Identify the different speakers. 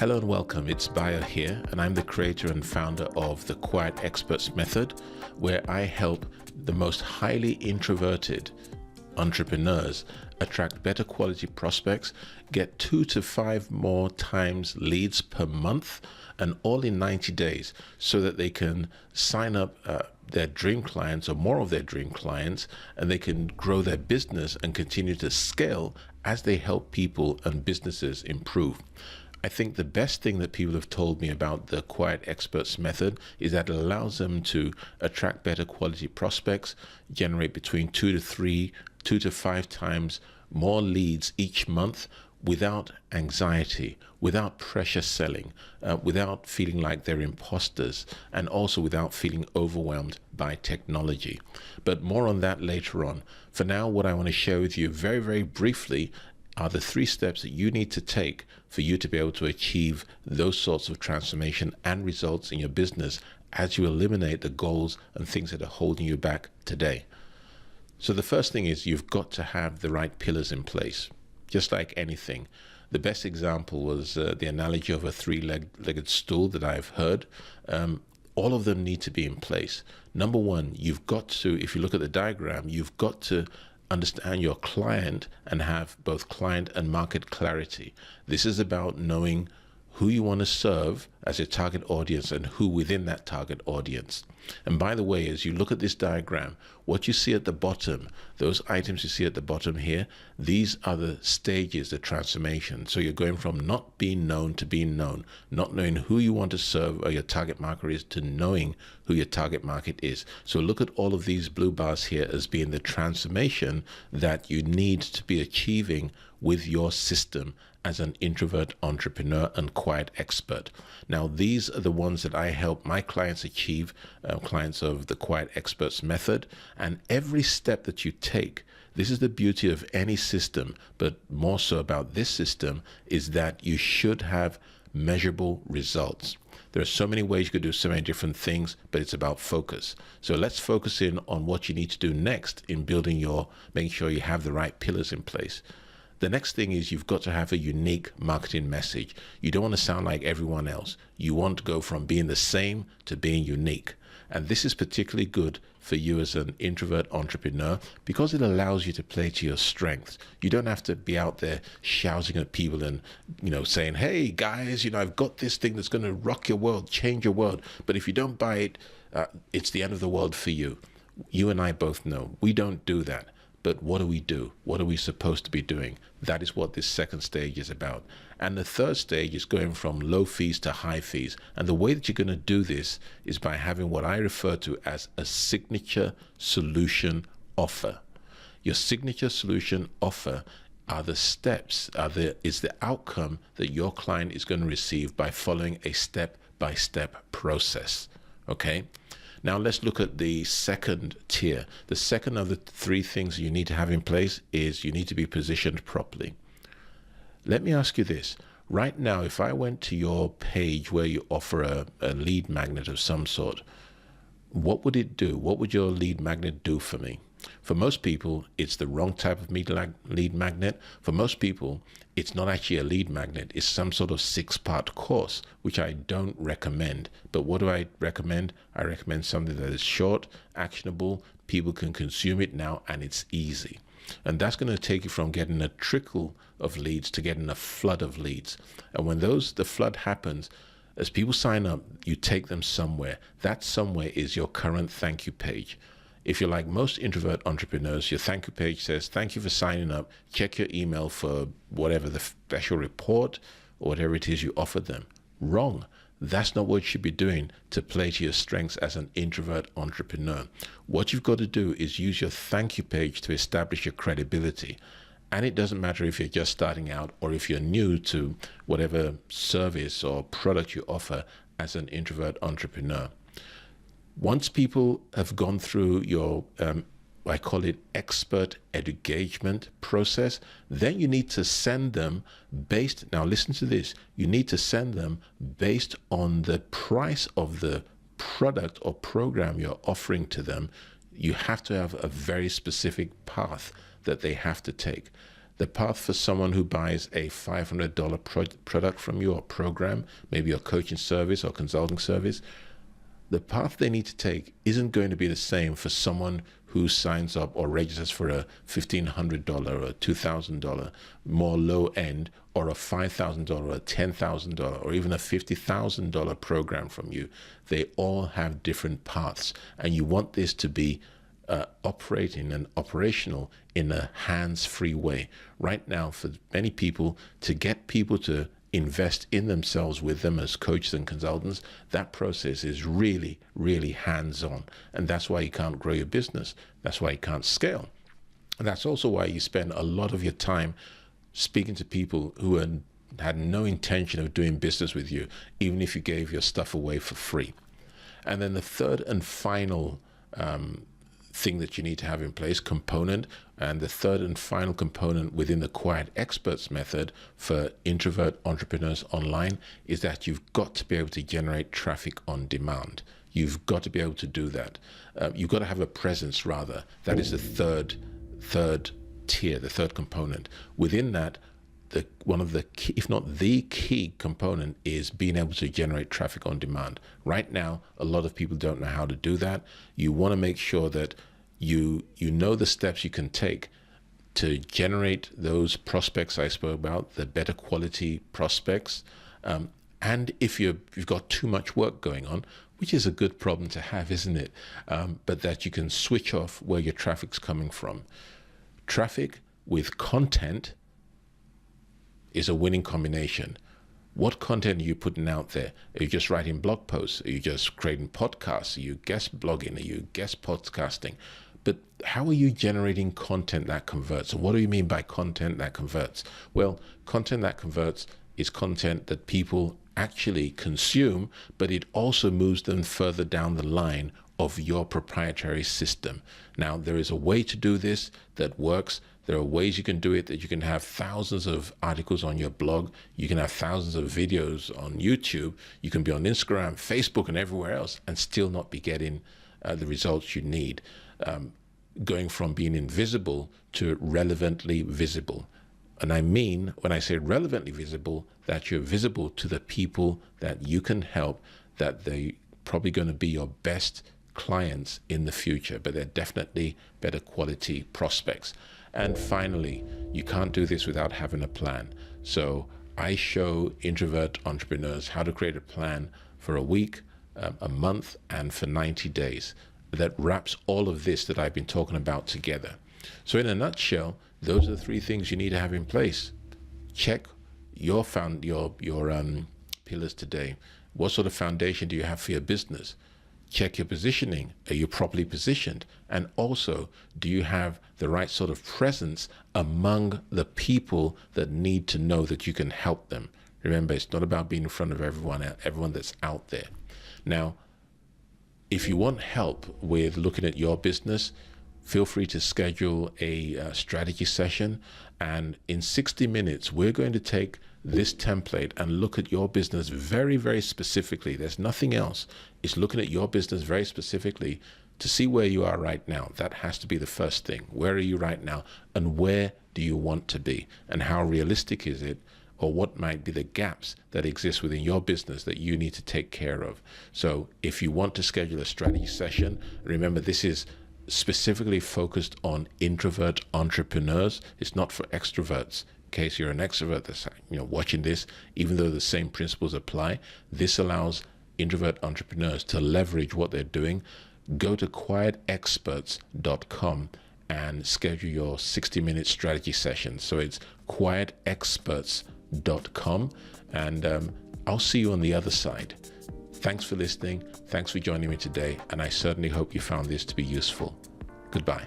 Speaker 1: Hello and welcome, it's Bayo here, and I'm the creator and founder of the Quiet Experts Method, where I help the most highly introverted entrepreneurs attract better quality prospects, get 2 to 5 more times leads per month, and all in 90 days, so that they can sign up their dream clients or more of their dream clients, and they can grow their business and continue to scale as they help people and businesses improve. I think the best thing that people have told me about the Quiet Experts Method is that it allows them to attract better quality prospects, generate between 2 to 5 times more leads each month without anxiety, without pressure selling, without feeling like they're imposters, and also without feeling overwhelmed by technology. But more on that later on. For now, what I want to share with you very, very briefly are the 3 steps that you need to take for you to be able to achieve those sorts of transformation and results in your business as you eliminate the goals and things that are holding you back today. So the first thing is you've got to have the right pillars in place, just like anything. The best example was the analogy of a 3-legged stool that I've heard. All of them need to be in place. Number one, you've got to, if you look at the diagram, you've got to understand your client and have both client and market clarity. This is about knowing who you want to serve as your target audience and who within that target audience. And by the way, as you look at this diagram, what you see at the bottom, those items you see at the bottom here, these are the stages, the transformation. So you're going from not being known to being known, not knowing who you want to serve or your target market is, to knowing who your target market is. So look at all of these blue bars here as being the transformation that you need to be achieving with your system as an introvert entrepreneur and quiet expert. Now, these are the ones that I help my clients achieve, clients of the Quiet Experts Method. And every step that you take, this is the beauty of any system, but more so about this system, is that you should have measurable results. There are so many ways you could do so many different things, but it's about focus. So let's focus in on what you need to do next in making sure you have the right pillars in place. The next thing is you've got to have a unique marketing message. You don't want to sound like everyone else. You want to go from being the same to being unique. And this is particularly good for you as an introvert entrepreneur because it allows you to play to your strengths. You don't have to be out there shouting at people and, saying, hey guys, I've got this thing that's going to rock your world, change your world. But if you don't buy it, it's the end of the world for you. You and I both know we don't do that. But what do we do? What are we supposed to be doing? That is what this second stage is about. And the third stage is going from low fees to high fees. And the way that you're going to do this is by having what I refer to as a signature solution offer. Your signature solution offer are the steps, is the outcome that your client is going to receive by following a step-by-step process. Okay? Now let's look at the second tier. The second of the 3 things you need to have in place is you need to be positioned properly. Let me ask you this. Right now, if I went to your page where you offer a lead magnet of some sort, what would it do? What would your lead magnet do for me? For most people, it's the wrong type of lead magnet. For most people, it's not actually a lead magnet. It's some sort of 6-part course, which I don't recommend. But what do I recommend? I recommend something that is short, actionable, people can consume it now, and it's easy. And that's going to take you from getting a trickle of leads to getting a flood of leads. And when the flood happens, as people sign up, you take them somewhere. That somewhere is your current thank you page. If you're like most introvert entrepreneurs, your thank you page says, thank you for signing up. Check your email for whatever the special report or whatever it is you offered them. Wrong. That's not what you should be doing to play to your strengths as an introvert entrepreneur. What you've got to do is use your thank you page to establish your credibility. And it doesn't matter if you're just starting out or if you're new to whatever service or product you offer as an introvert entrepreneur. Once people have gone through your, I call it expert engagement process, then you need to send them now listen to this, you need to send them based on the price of the product or program you're offering to them. You have to have a very specific path that they have to take. The path for someone who buys a $500 product from you or program, maybe your coaching service or consulting service, the path they need to take isn't going to be the same for someone who signs up or registers for a $1,500 or a $2,000 more low end, or a $5,000 or a $10,000 or even a $50,000 program from you. They all have different paths, and you want this to be operating and operational in a hands-free way. Right now, for many people, to get people to invest in themselves with them as coaches and consultants, that process is really, really hands-on. And that's why you can't grow your business. That's why you can't scale. And that's also why you spend a lot of your time speaking to people who had no intention of doing business with you, even if you gave your stuff away for free. And then the third and final thing that you need to have in place, component, and the third and final component within the Quiet Experts method for introvert entrepreneurs online, is that you've got to be able to generate traffic on demand. You've got to be able to do that. You've got to have a presence, rather. That is the third tier, the third component. Within that, one of the key, if not the key component, is being able to generate traffic on demand. Right now, a lot of people don't know how to do that. You want to make sure that you know the steps you can take to generate those prospects I spoke about, the better quality prospects. And if you've got too much work going on, which is a good problem to have, isn't it? But that you can switch off where your traffic's coming from. Traffic with content is a winning combination. What content are you putting out there? Are you just writing blog posts? Are you just creating podcasts? Are you guest blogging? Are you guest podcasting? But how are you generating content that converts? And what do you mean by content that converts? Well, content that converts is content that people actually consume, but it also moves them further down the line of your proprietary system. Now, there is a way to do this that works. There are ways you can do it, that you can have thousands of articles on your blog. You can have thousands of videos on YouTube. You can be on Instagram, Facebook, and everywhere else, and still not be getting the results you need. Going from being invisible to relevantly visible. And I mean, when I say relevantly visible, that you're visible to the people that you can help, that they're probably going to be your best clients in the future, but they're definitely better quality prospects. And finally, you can't do this without having a plan. So I show introvert entrepreneurs how to create a plan for a week, a month, and for 90 days that wraps all of this that I've been talking about together. So in a nutshell, those are the three things you need to have in place. Check your pillars today. What sort of foundation do you have for your business? Check your positioning. Are you properly positioned? And also, do you have the right sort of presence among the people that need to know that you can help them? Remember, it's not about being in front of everyone that's out there. Now, if you want help with looking at your business, feel free to schedule a strategy session. And in 60 minutes, we're going to take this template and look at your business very, very specifically. There's nothing else. It's looking at your business very specifically to see where you are right now. That has to be the first thing. Where are you right now? And where do you want to be? And how realistic is it? Or what might be the gaps that exist within your business that you need to take care of? So if you want to schedule a strategy session, remember this is specifically focused on introvert entrepreneurs. It's not for extroverts. In case you're an extrovert that's watching this, even though the same principles apply, this allows introvert entrepreneurs to leverage what they're doing. Go to quietexperts.com and schedule your 60-minute strategy session. So it's quietexperts.com, and I'll see you on the other side. Thanks for listening. Thanks for joining me today, and I certainly hope you found this to be useful. Goodbye.